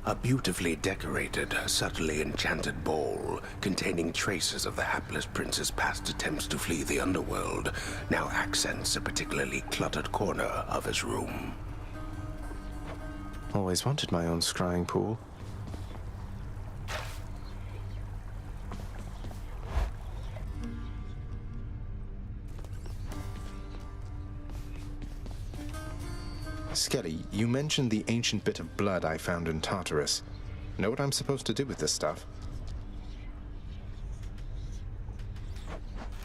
A beautifully decorated, subtly enchanted ball containing traces of the hapless prince's past attempts to flee the underworld now accents a particularly cluttered corner of his room. Always wanted my own scrying pool. Skelly, you mentioned the ancient bit of blood I found in Tartarus. Know what I'm supposed to do with this stuff?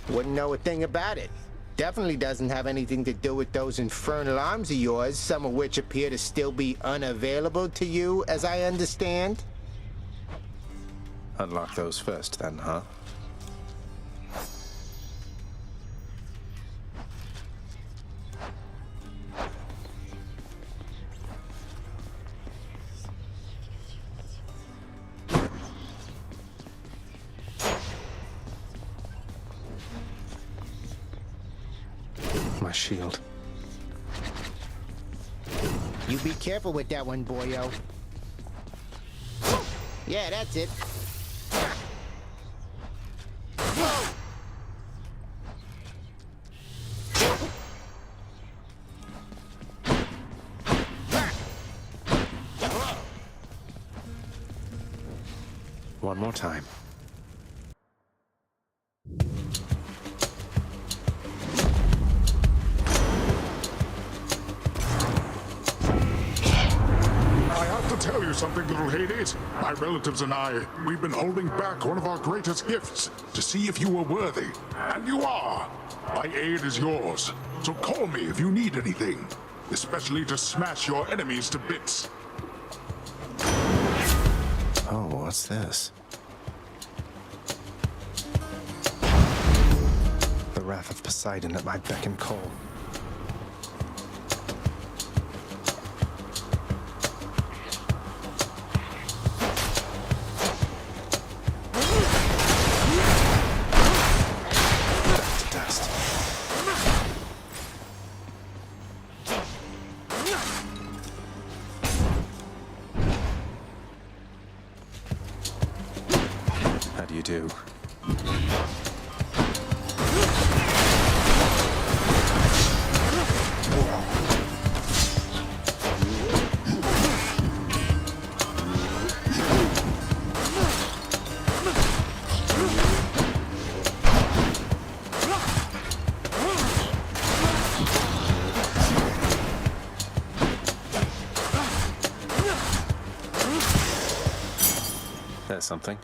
Wouldn't know a thing about it. Definitely doesn't have anything to do with those infernal arms of yours, some of which appear to still be unavailable to you, as I understand. Unlock those first, then, huh? My shield. You be careful with that one, boyo. Yeah, that's it. One more time. Tell you something, little Hades. My relatives and I, we've been holding back one of our greatest gifts to see if you were worthy. And you are. My aid is yours. So call me if you need anything, especially to smash your enemies to bits. Oh, what's this? The wrath of Poseidon at my beck and call. How do you do? There's something.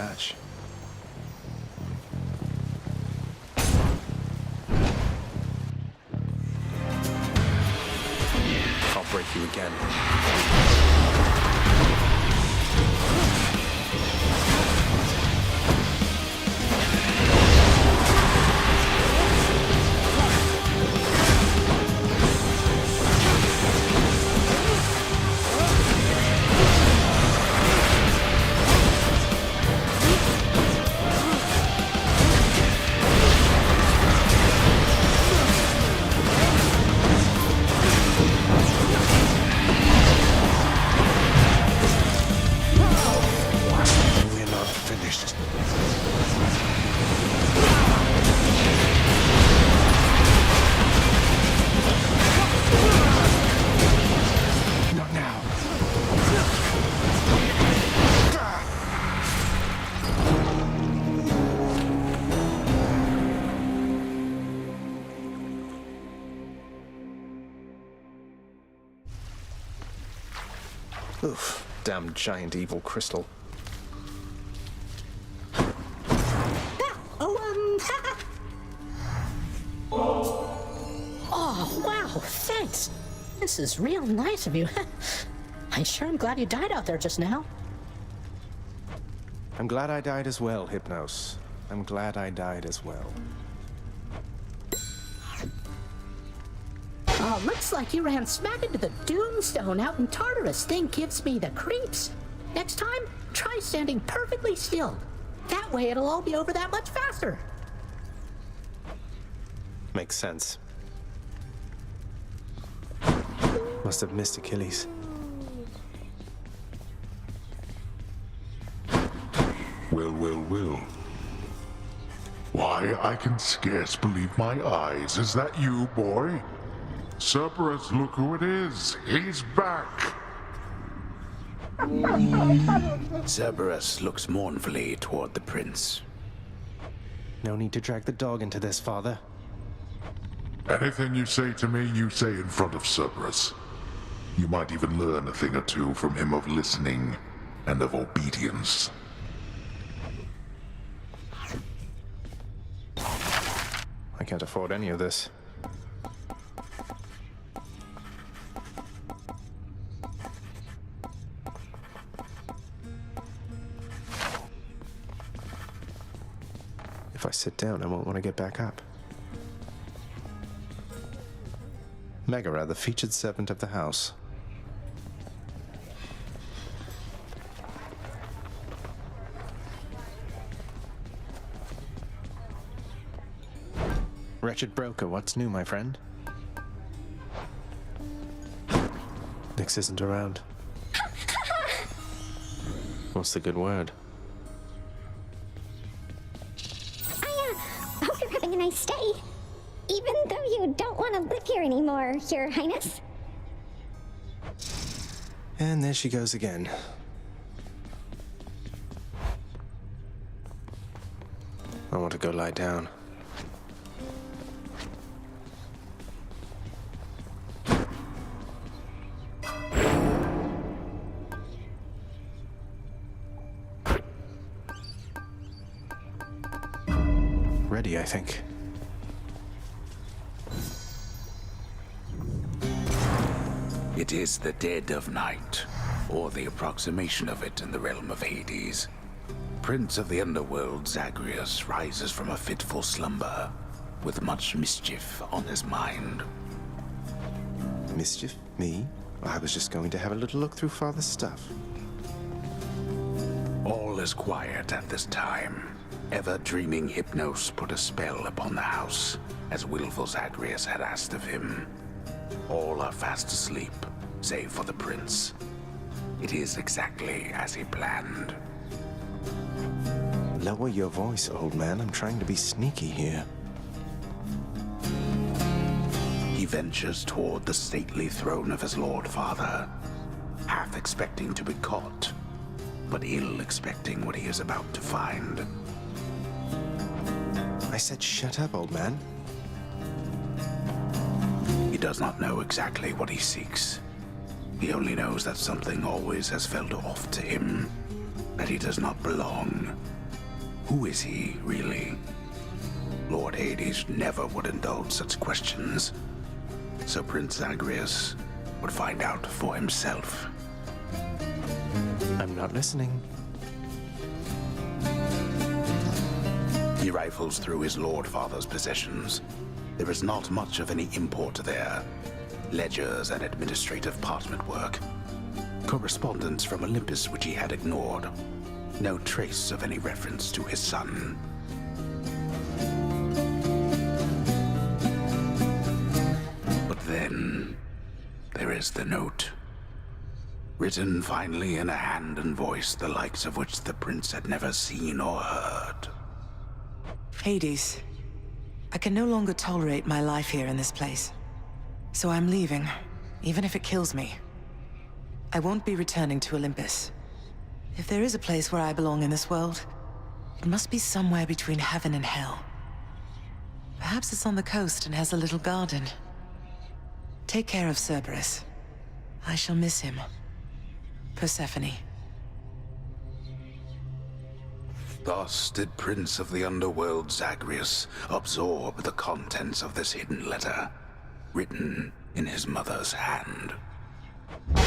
batch. I'll break you again. Oof, damn giant evil crystal. Oh, wow, thanks. This is real nice of you. I sure am glad you died out there just now. I'm glad I died as well, Hypnos. I'm glad I died as well. Oh, looks like you ran smack into the Doomstone out in Tartarus. Thing gives me the creeps. Next time, try standing perfectly still. That way it'll all be over that much faster. Makes sense. Must have missed Achilles. Well. Why, I can scarce believe my eyes. Is that you, boy? Cerberus, look who it is. He's back. Cerberus looks mournfully toward the prince. No need to drag the dog into this, father. Anything you say to me, you say in front of Cerberus. You might even learn a thing or two from him of listening and of obedience. I can't afford any of this. If I sit down, I won't want to get back up. Megara, the featured servant of the house. Wretched broker, what's new, my friend? Nyx isn't around. What's the good word? I hope you're having a nice day. Even though you don't want to live here anymore, Your Highness. And there she goes again. I want to go lie down. Ready, I think. It is the dead of night, or the approximation of it in the realm of Hades. Prince of the underworld Zagreus rises from a fitful slumber, with much mischief on his mind. Mischief? Me? I was just going to have a little look through father's stuff. All is quiet at this time. Ever-dreaming Hypnos put a spell upon the house, as willful Zagreus had asked of him. All are fast asleep, save for the prince. It is exactly as he planned. Lower your voice, old man. I'm trying to be sneaky here. He ventures toward the stately throne of his lord father, half expecting to be caught, but ill expecting what he is about to find. I said shut up, old man. He does not know exactly what he seeks. He only knows that something always has felt off to him, that he does not belong, Who is he, really? Lord Hades never would indulge such questions, so Prince Zagreus would find out for himself. I'm not listening. He rifles through his Lord Father's possessions. There is not much of any import there. Ledgers and administrative parchment work. Correspondence from Olympus which he had ignored. No trace of any reference to his son. But then, there is the note. Written finally in a hand and voice the likes of which the prince had never seen or heard. Hades, I can no longer tolerate my life here in this place. So I'm leaving, even if it kills me. I won't be returning to Olympus. If there is a place where I belong in this world, it must be somewhere between heaven and hell. Perhaps it's on the coast and has a little garden. Take care of Cerberus. I shall miss him. Persephone. Thus did Prince of the Underworld Zagreus absorb the contents of this hidden letter, written in his mother's hand.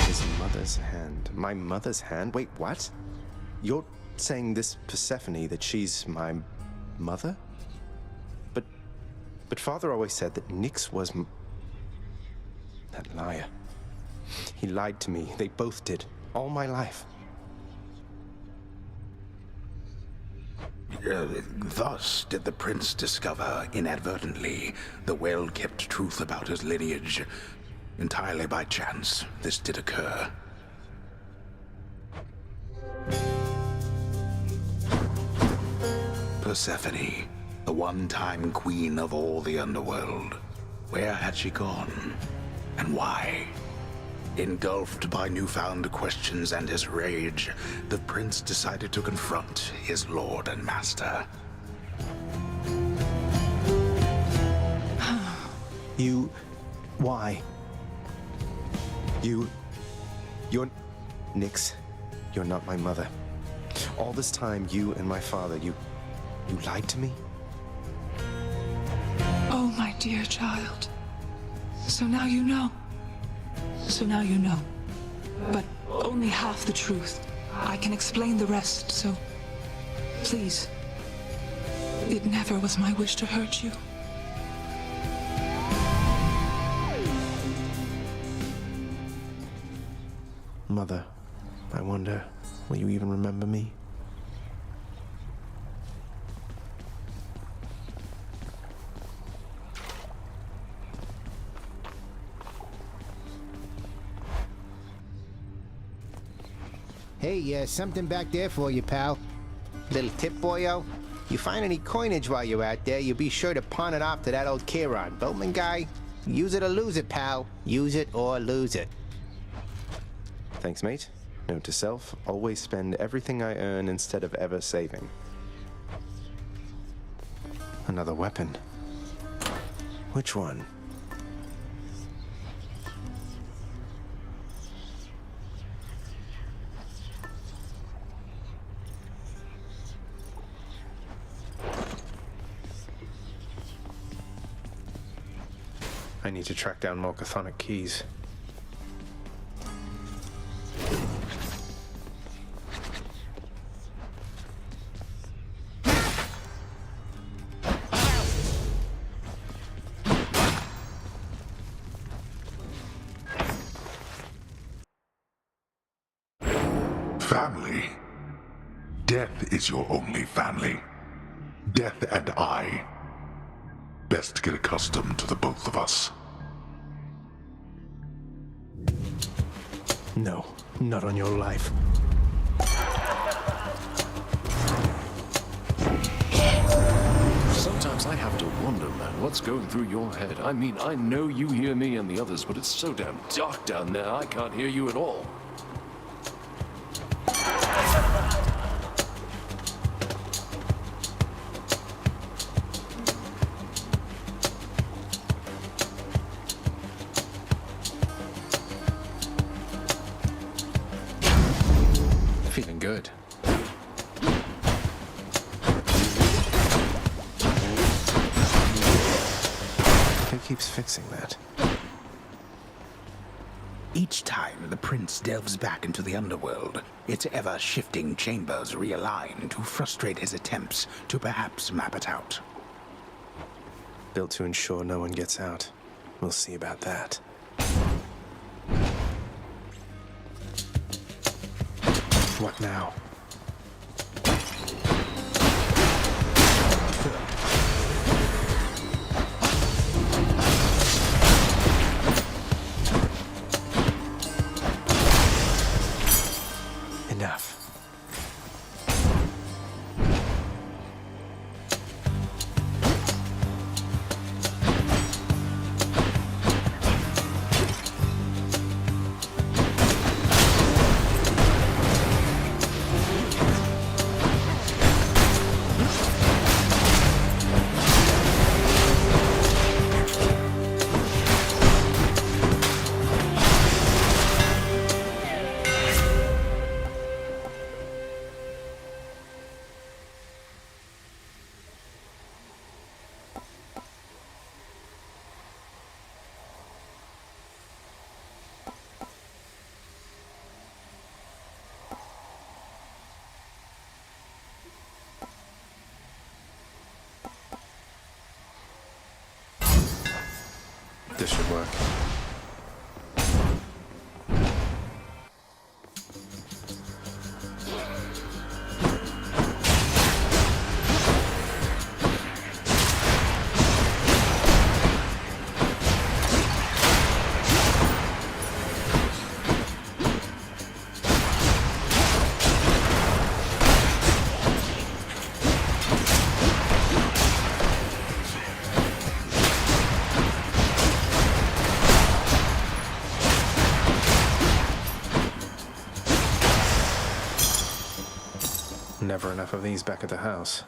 His mother's hand. My mother's hand? Wait, what? You're saying this Persephone, that she's my mother? But Father always said that Nyx was that liar. He lied to me. They both did. All my life. Thus did the prince discover, inadvertently, the well-kept truth about his lineage. Entirely by chance, this did occur. Persephone, the one-time queen of all the underworld. Where had she gone? And why? Engulfed by newfound questions and his rage, the prince decided to confront his lord and master. Why? You're Nyx. You're not my mother. All this time, you and my father, you lied to me? Oh, my dear child. So now you know. So now you know. But only half the truth. I can explain the rest, so please. It never was my wish to hurt you. Mother, I wonder, will you even remember me? Hey, something back there for you, pal. Little tip, boyo. You find any coinage while you're out there, you be sure to pawn it off to that old Chiron boatman guy. Use it or lose it, pal. Use it or lose it. Thanks, mate. Note to self, always spend everything I earn instead of ever saving. Another weapon. Which one? I need to track down more chthonic keys. Family. Death is your only family. Death and I. Best get accustomed to the both of us. No, not on your life. Sometimes I have to wonder, man, what's going through your head. I mean, I know you hear me and the others, but it's so damn dark down there, I can't hear you at all. Feeling good. keeps fixing that? Each time the prince delves back into the underworld, its ever-shifting chambers realign to frustrate his attempts to perhaps map it out. Built to ensure no one gets out. We'll see about that. What now? Enough. This should work. Never enough of these back at the house.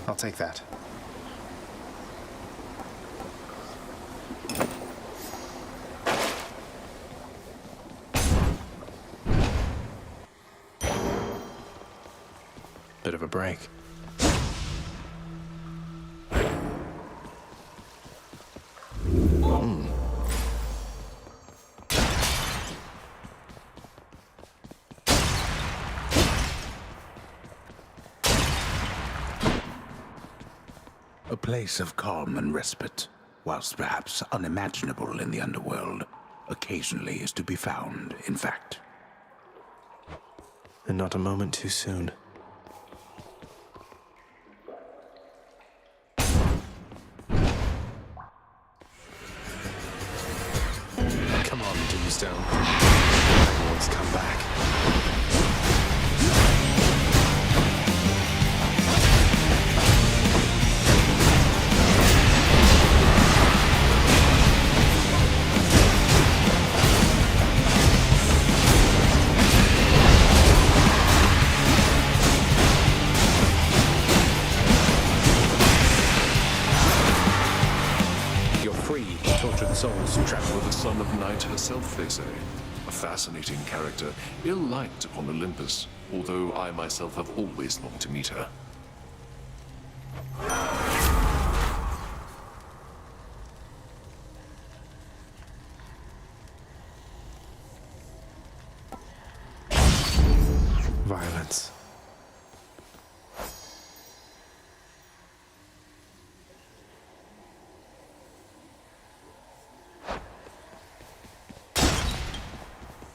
I'll take that. Bit of a break. A place of calm and respite, whilst perhaps unimaginable in the underworld, occasionally is to be found, in fact. And not a moment too soon. Come on, Tombstone. Everyone's come back. Tortured souls trapped For the Son of Night herself, they say. A fascinating character, ill-liked upon Olympus, although I myself have always longed to meet her. violence.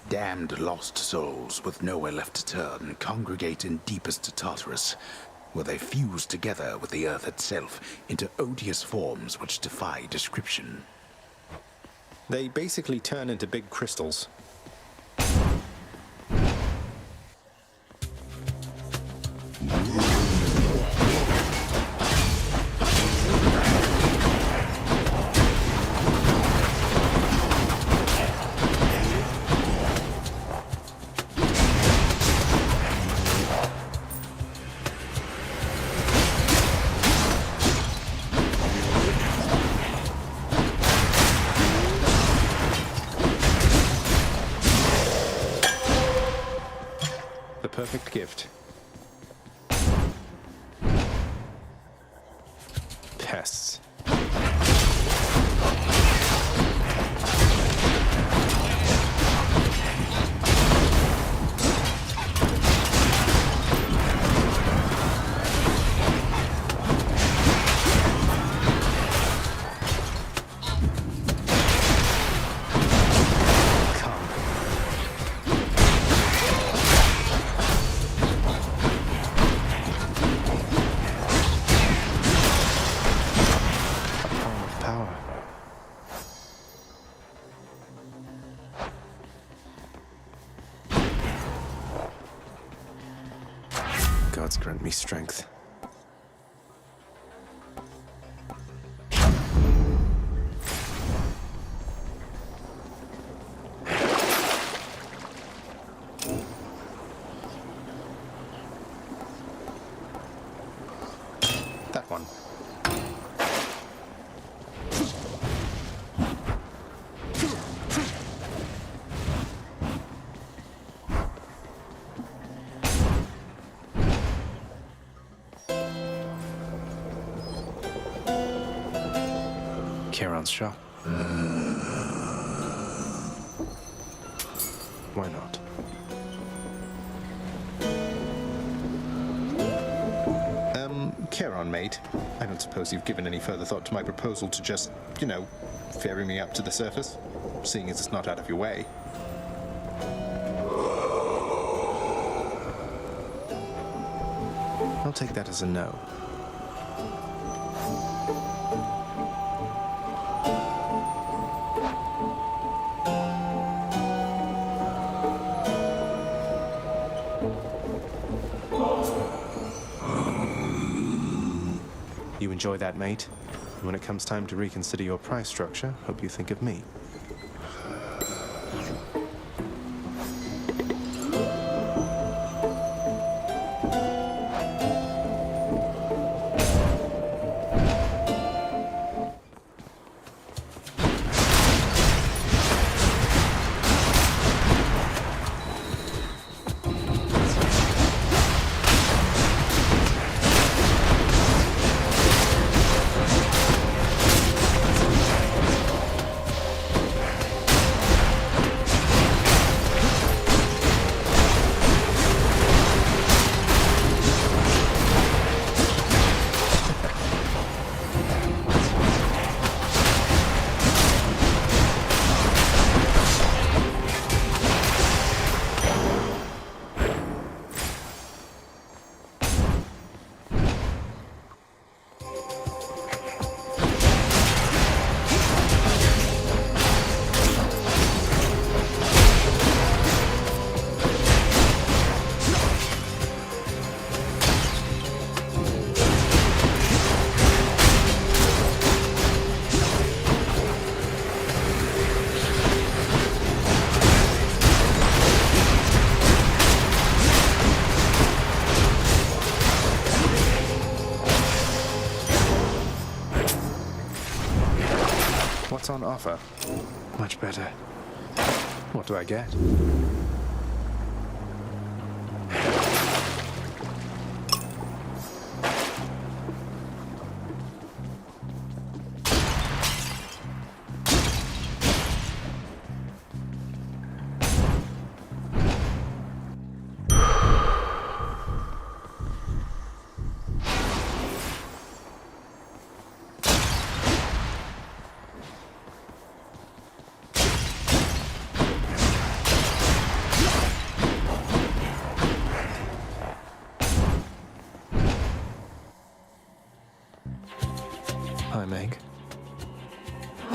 Damned lost souls with nowhere left to turn congregate in deepest Tartarus. where they fuse together with the Earth itself into odious forms which defy description. They basically turn into big crystals. The perfect gift. Pests. Gods grant me strength. That one. Charon's shop. Why not? Charon, mate. I don't suppose you've given any further thought to my proposal to just, ferry me up to the surface, seeing as it's not out of your way. I'll take that as a no. You enjoy that, mate? And when it comes time to reconsider your price structure, hope you think of me. What's on offer? Much better. What do I get?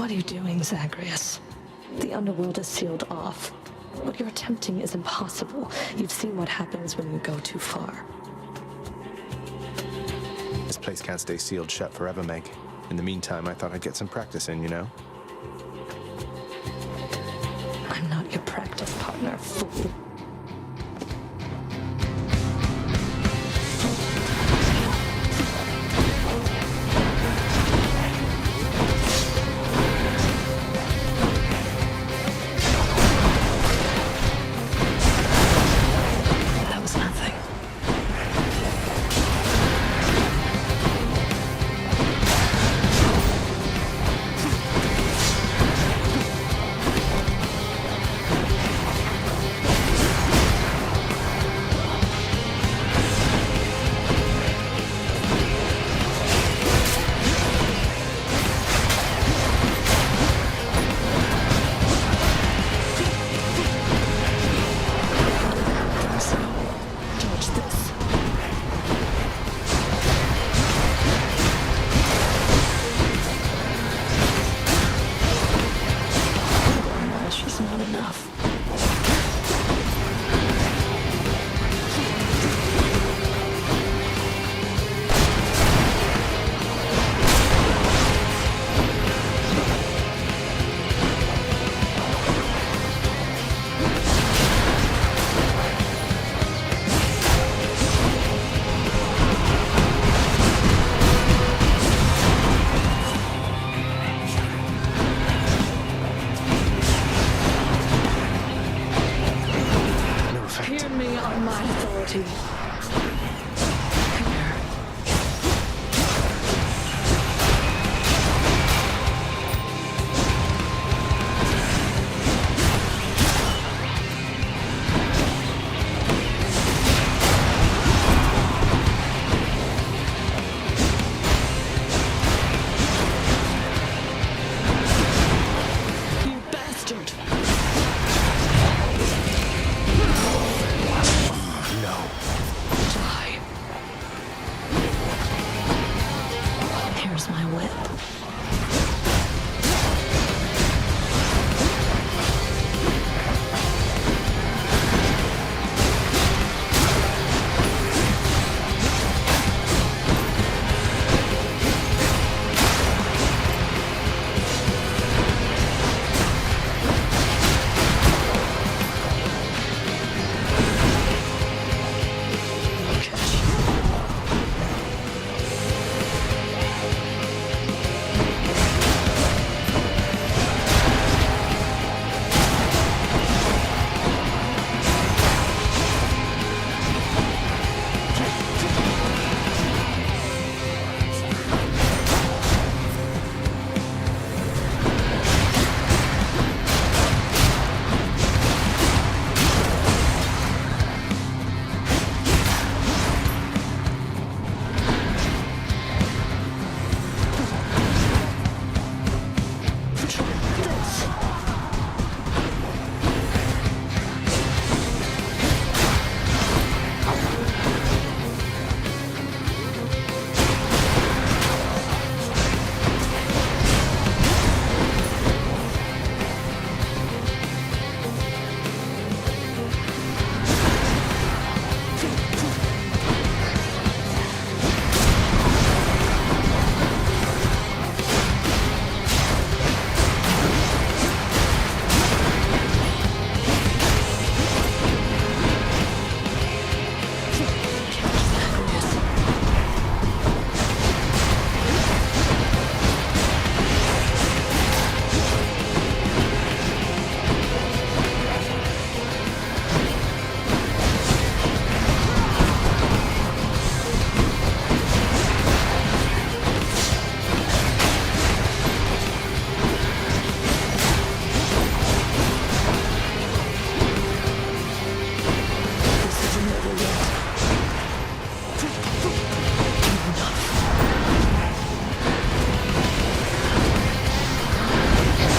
What are you doing, Zagreus? The underworld is sealed off. What you're attempting is impossible. You've seen what happens when you go too far. This place can't stay sealed shut forever, Meg. In the meantime, I thought I'd get some practice in, you know? I'm not your practice partner, fool. That was nothing. Dodge this. No, she's not enough. No effect. Hear me on my authority. You bastard! Die. Here's my whip.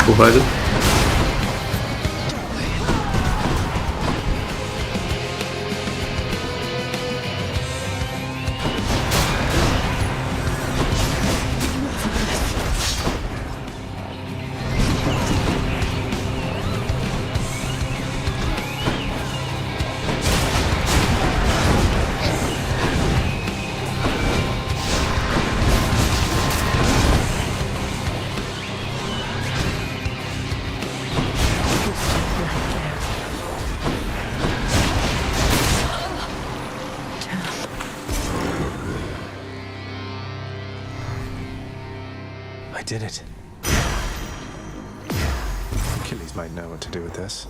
Vorbereitet? did it. Achilles might know what to do with this.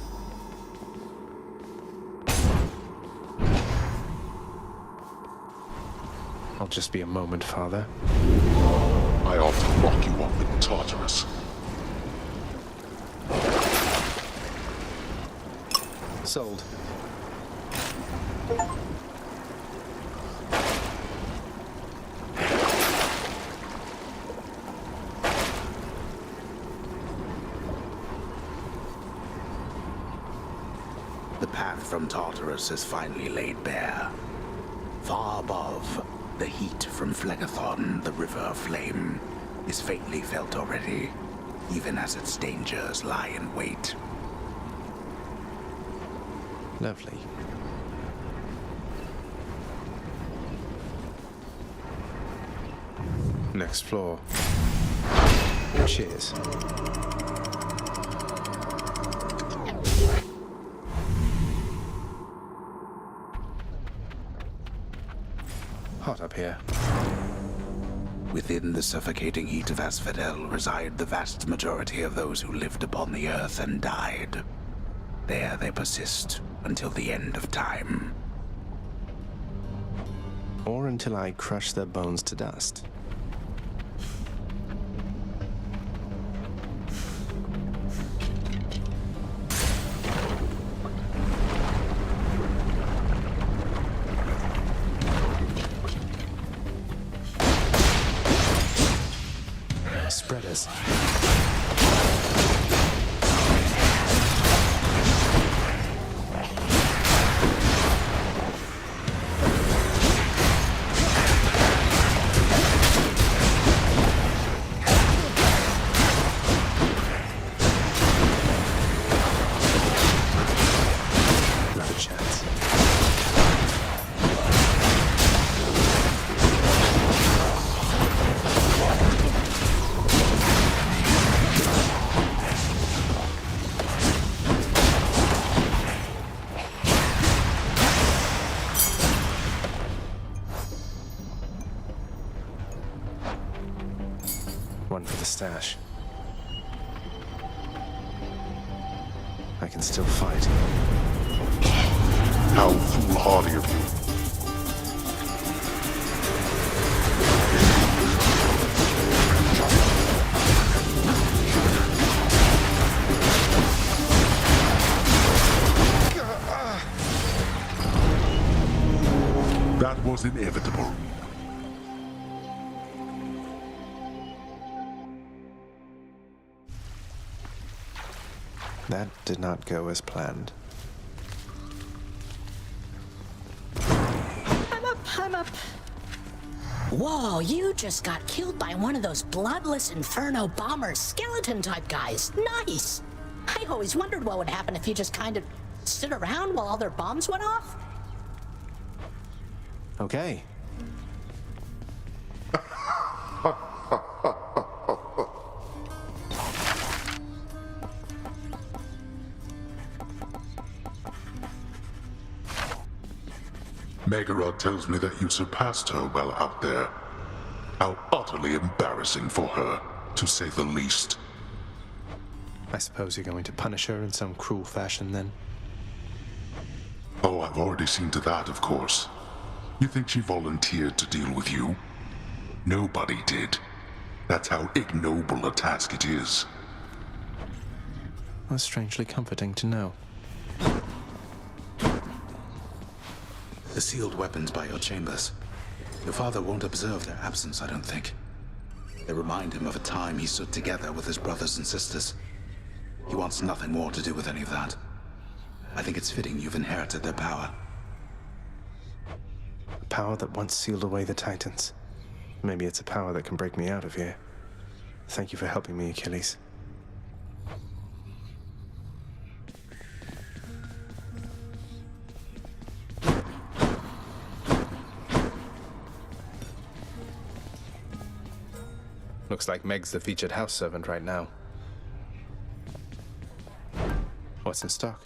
I'll just be a moment, Father. I ought to lock you up in Tartarus. Sold. The path from Tartarus is finally laid bare. Far above, the heat from Phlegethon, the river of flame, is faintly felt already, even as its dangers lie in wait. Lovely. Next floor. Cheers. Hot up here. Within the suffocating heat of Asphodel reside the vast majority of those who lived upon the earth and died. There they persist until the end of time. Or until I crush their bones to dust. Spreaders. Not a chance. One for the stash. I can still fight. How foolhardy of you. That was inevitable. That did not go as planned. I'm up. Whoa, you just got killed by one of those bloodless Inferno bomber skeleton type guys. Nice. I always wondered what would happen if you just kind of stood around while all their bombs went off. Okay. Megarod tells me that you surpassed her well out there. How utterly embarrassing for her, to say the least. I suppose you're going to punish her in some cruel fashion then? Oh, I've already seen to that, of course. You think she volunteered to deal with you? Nobody did. That's how ignoble a task it is. That's strangely comforting to know. The sealed weapons by your chambers. Your father won't observe their absence, I don't think. They remind him of a time he stood together with his brothers and sisters. He wants nothing more to do with any of that. I think it's fitting you've inherited their power. A power that once sealed away the Titans. Maybe it's a power that can break me out of here. Thank you for helping me, Achilles. Looks like Meg's the featured house servant right now. What's in stock?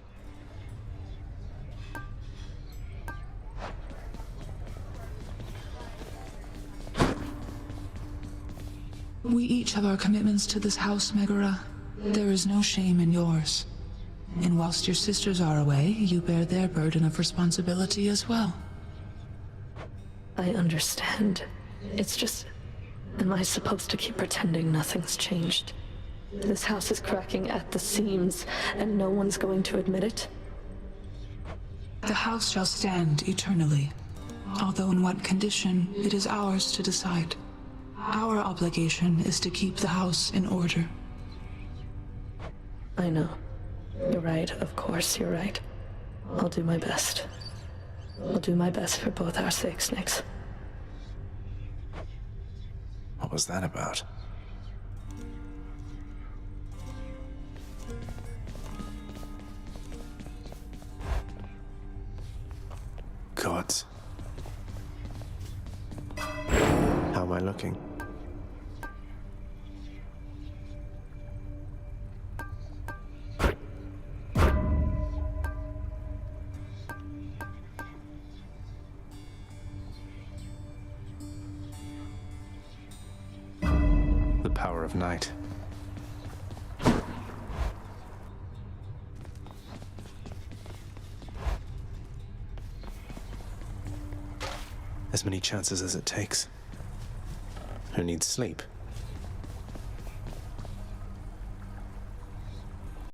We each have our commitments to this house, Megara. There is no shame in yours. And whilst your sisters are away, you bear their burden of responsibility as well. I understand. It's just... Am I supposed to keep pretending nothing's changed? This house is cracking at the seams, and no one's going to admit it? The house shall stand eternally. Although in what condition, it is ours to decide. Our obligation is to keep the house in order. I know. You're right, of course you're right. I'll do my best. I'll do my best for both our sakes, Nyx. What was that about? Gods. How am I looking? The power of night. As many chances as it takes. Who needs sleep?